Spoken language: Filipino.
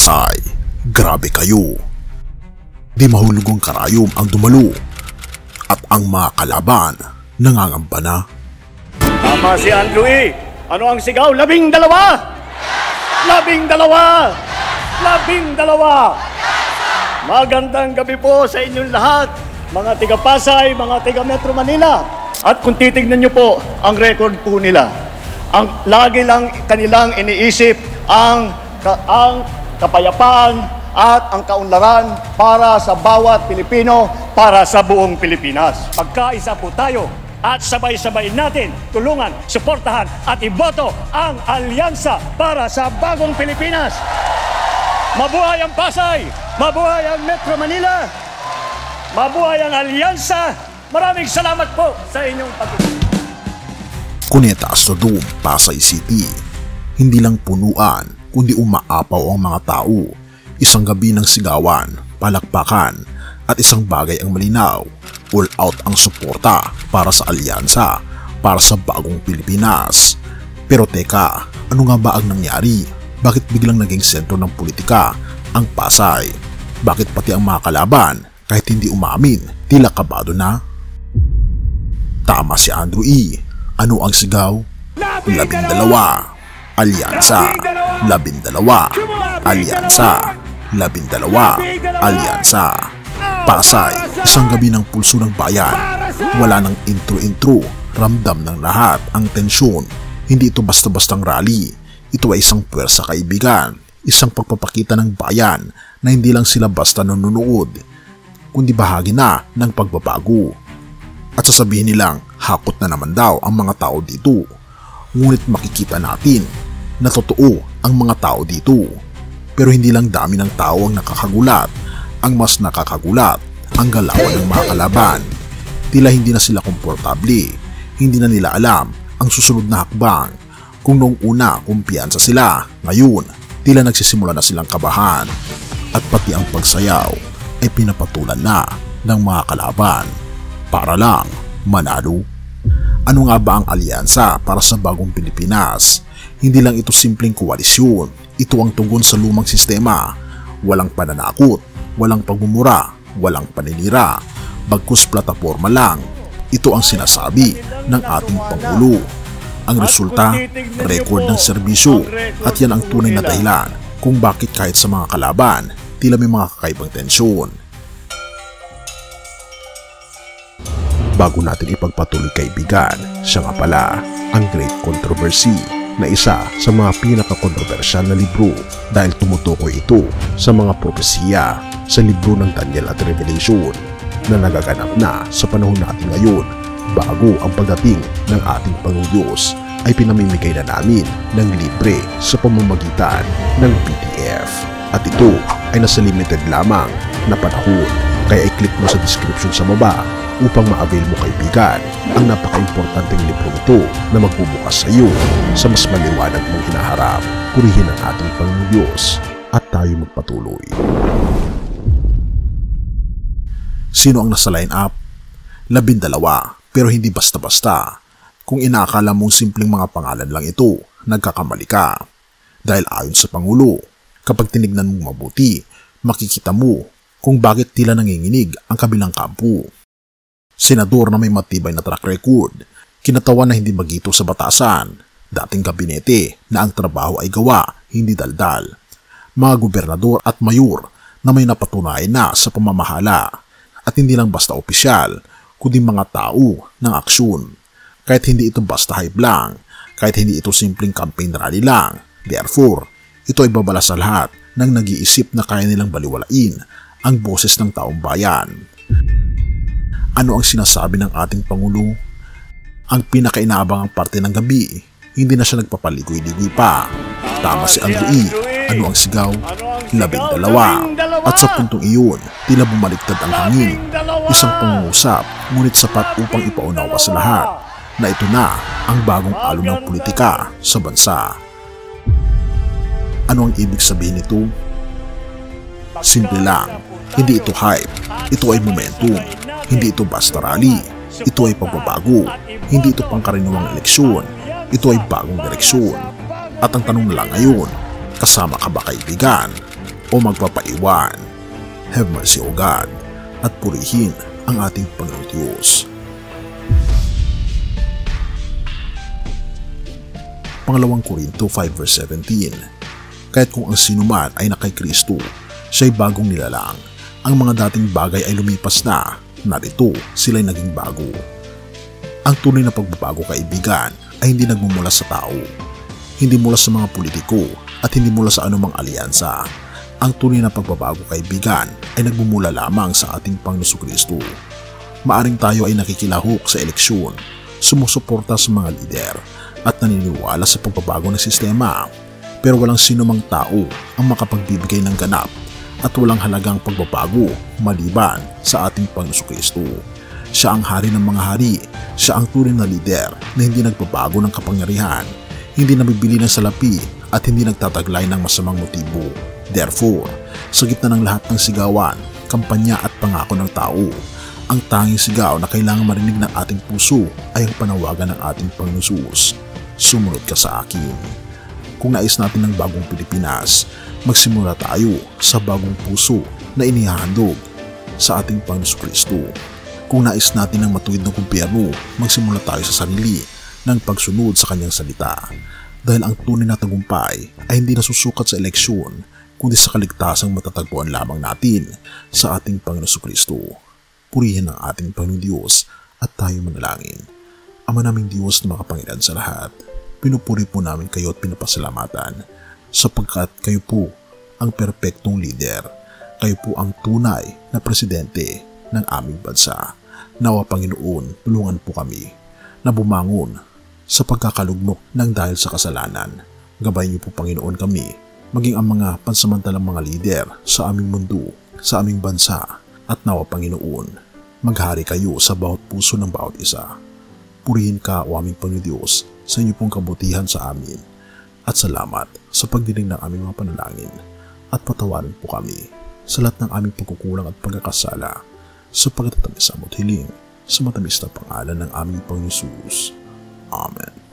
Pasay, grabe kayo. Di mahulugong karayom ang dumalo at ang mga kalaban nangangamba na. Tama si Andrew E. Ano ang sigaw? 12! 12! 12! Magandang gabi po sa inyong lahat, mga tiga Pasay, mga tiga Metro Manila. At kung titignan nyo po ang record po nila, ang lagi lang kanilang iniisip ang kapayapaan at ang kaunlaran para sa bawat Pilipino, para sa buong Pilipinas. Pagkaisa po tayo at sabay-sabay natin tulungan, suportahan at iboto ang alyansa para sa bagong Pilipinas. Mabuhay ang Pasay! Mabuhay ang Metro Manila! Mabuhay ang alyansa! Maraming salamat po sa inyong pagtutunan. Cuneta Astrodome, Pasay City. Hindi lang punuan, kundi umaapaw ang mga tao. Isang gabi ng sigawan, palakpakan, at isang bagay ang malinaw. All out ang suporta para sa alyansa, para sa bagong Pilipinas. Pero teka, ano nga ba ang nangyari? Bakit biglang naging sentro ng politika ang Pasay? Bakit pati ang mga kalaban, kahit hindi umamin, tila kabado na? Tama si Andrew E. Ano ang sigaw? 12! Alyansa! 12! Alyansa! 12! Alyansa! Pasay, isang gabi ng pulso ng bayan. Wala nang intro-intro, ramdam ng lahat ang tensyon. Hindi ito basta-bastang rally. Ito ay isang puwersa kaibigan, isang pagpapakita ng bayan na hindi lang sila basta nanonood, kundi bahagi na ng pagbabago. At sasabihin nilang hakot na naman daw ang mga tao dito. Ngunit makikita natin na totoo ang mga tao dito. Pero hindi lang dami ng tao ang nakakagulat. Ang mas nakakagulat ang galawan ng mga kalaban. Tila hindi na sila komportable. Hindi na nila alam ang susunod na hakbang. Kung noong una kumpiyansa sila, ngayon tila nagsisimula na silang kabahan. At pati ang pagsayaw ay pinapatulan na ng mga kalaban para lang manalo. Ano nga ba ang alyansa para sa bagong Pilipinas? Hindi lang ito simpleng koalisyon. Ito ang tugon sa lumang sistema. Walang pananakot, walang pagmumura, walang paninira. Bagkus plataporma lang. Ito ang sinasabi ng ating Pangulo. Ang resulta, record ng serbisyo. At yan ang tunay na dahilan kung bakit kahit sa mga kalaban, tila may mga kakaibang tensyon. Bago natin ipagpatuloy kaibigan, siya nga pala ang Great Controversy na isa sa mga pinaka-kontrobersyal na libro dahil tumutukoy ito sa mga propesiya sa libro ng Daniel at Revelation na nagaganap na sa panahon natin ngayon. Bago ang pagdating ng ating Panginoong Diyos ay pinamimigay na namin ng libre sa pamamagitan ng PDF. At ito ay nasa limited lamang na panahon, kaya i-click mo sa description sa baba upang ma-avail mo kaibigan ang napaka-importanteng libro ito na magbubukas sa iyo sa mas maliwanag mong hinaharap. Purihin ang ating Panginoong Diyos at tayo magpatuloy. Sino ang nasa line-up? 12, pero hindi basta-basta. Kung inaakala mong simpleng mga pangalan lang ito, nagkakamali ka. Dahil ayon sa Pangulo, kapag tinignan mong mabuti, makikita mo kung bakit tila nanginginig ang kabilang kampo. Senador na may matibay na track record, kinatawan na hindi magito sa batasan, dating gabinete na ang trabaho ay gawa, hindi daldal, mga gobernador at mayor na may napatunayan na sa pamamahala, at hindi lang basta opisyal, kundi mga tao ng aksyon. Kahit hindi ito basta hype lang, kahit hindi ito simpleng campaign rally lang, therefore, ito ay babala sa lahat ng nag-iisip na kaya nilang baliwalain ang boses ng taong bayan. Ano ang sinasabi ng ating Pangulo? Ang pinakainaabangang parte ng gabi, hindi na siya nagpapaligoy-ligoy pa. Tama si Andrew E. Ano ang sigaw? 12. At sa puntong iyon, tila bumaliktad ang hangin. Isang pangungusap, ngunit sapat upang ipaunawa sa lahat na ito na ang bagong alon ng politika sa bansa. Ano ang ibig sabihin nito? Simple lang, hindi ito hype, ito ay momentum. Hindi ito basta rally, ito ay pagbabago. Hindi ito pangkaraniwang eleksyon, ito ay bagong direksyon. At ang tanong na lang ngayon, kasama ka ba kaibigan? o magpapaiwan. Have mercy, O God, at purihin ang ating Panginoong Diyos. Pangalawang Korinto 5 verse 17. Kaya't kung ang sinuman ay na kay Kristo, siya'y bagong nilalang. Ang mga dating bagay ay lumipas na, narito sila'y naging bago. Ang tunay na pagbabago, kaibigan, ay hindi nagmumula sa tao, hindi mula sa mga politiko, at hindi mula sa anumang alyansa. Ang tunay na pagbabago, kaibigan, ay nagmumula lamang sa ating Panginoong Kristo. Maaring tayo ay nakikilahok sa eleksyon, sumusuporta sa mga lider, at naniniwala sa pagbabago ng sistema, pero walang sinumang tao ang makapagbibigay ng ganap at walang halagang pagbabago maliban sa ating Panginoong Kristo. Siya ang hari ng mga hari, siya ang tunay na lider na hindi nagbabago ng kapangyarihan, hindi nabibili ng salapi at hindi nagtataglay ng masamang motibo. Therefore, sa gitna ng lahat ng sigawan, kampanya at pangako ng tao, ang tanging sigaw na kailangan marinig ng ating puso ay ang panawagan ng ating Panginoong Jesus. Sumunod ka sa akin. Kung nais natin ng bagong Pilipinas, magsimula tayo sa bagong puso na inihahandog sa ating Panginoong Kristo. Kung nais natin ng matuwid na gobyerno, magsimula tayo sa sarili ng pagsunod sa kanyang salita. Dahil ang tunay na tagumpay ay hindi nasusukat sa eleksyon, kundi sa kaligtasang matatagpuan lamang natin sa ating Panginoong Kristo. Purihin ang ating Panginoong Diyos at tayo manalangin. Ama naming Diyos na makapangyarihan sa lahat, pinupuri po namin kayo at pinapasalamatan sapagkat kayo po ang perpektong leader. Kayo po ang tunay na presidente ng aming bansa. Nawa Panginoon, tulungan po kami na bumangon sa pagkakalugmok ng dahil sa kasalanan. Gabay niyo po Panginoon kami, maging ang mga pansamantalang mga lider sa aming mundo, sa aming bansa, at nawa Panginoon, maghari kayo sa bawat puso ng bawat isa. Purihin ka, o aming Panginoon Diyos, sa inyo pong kabutihan sa amin. At salamat sa pagdinig ng aming mga panalangin. At patawarin po kami sa lahat ng aming pagkukulang at pagkakasala sa pagtatamis sa hiling sa matamis na pangalan ng aming Panginoon Jesus. Amen.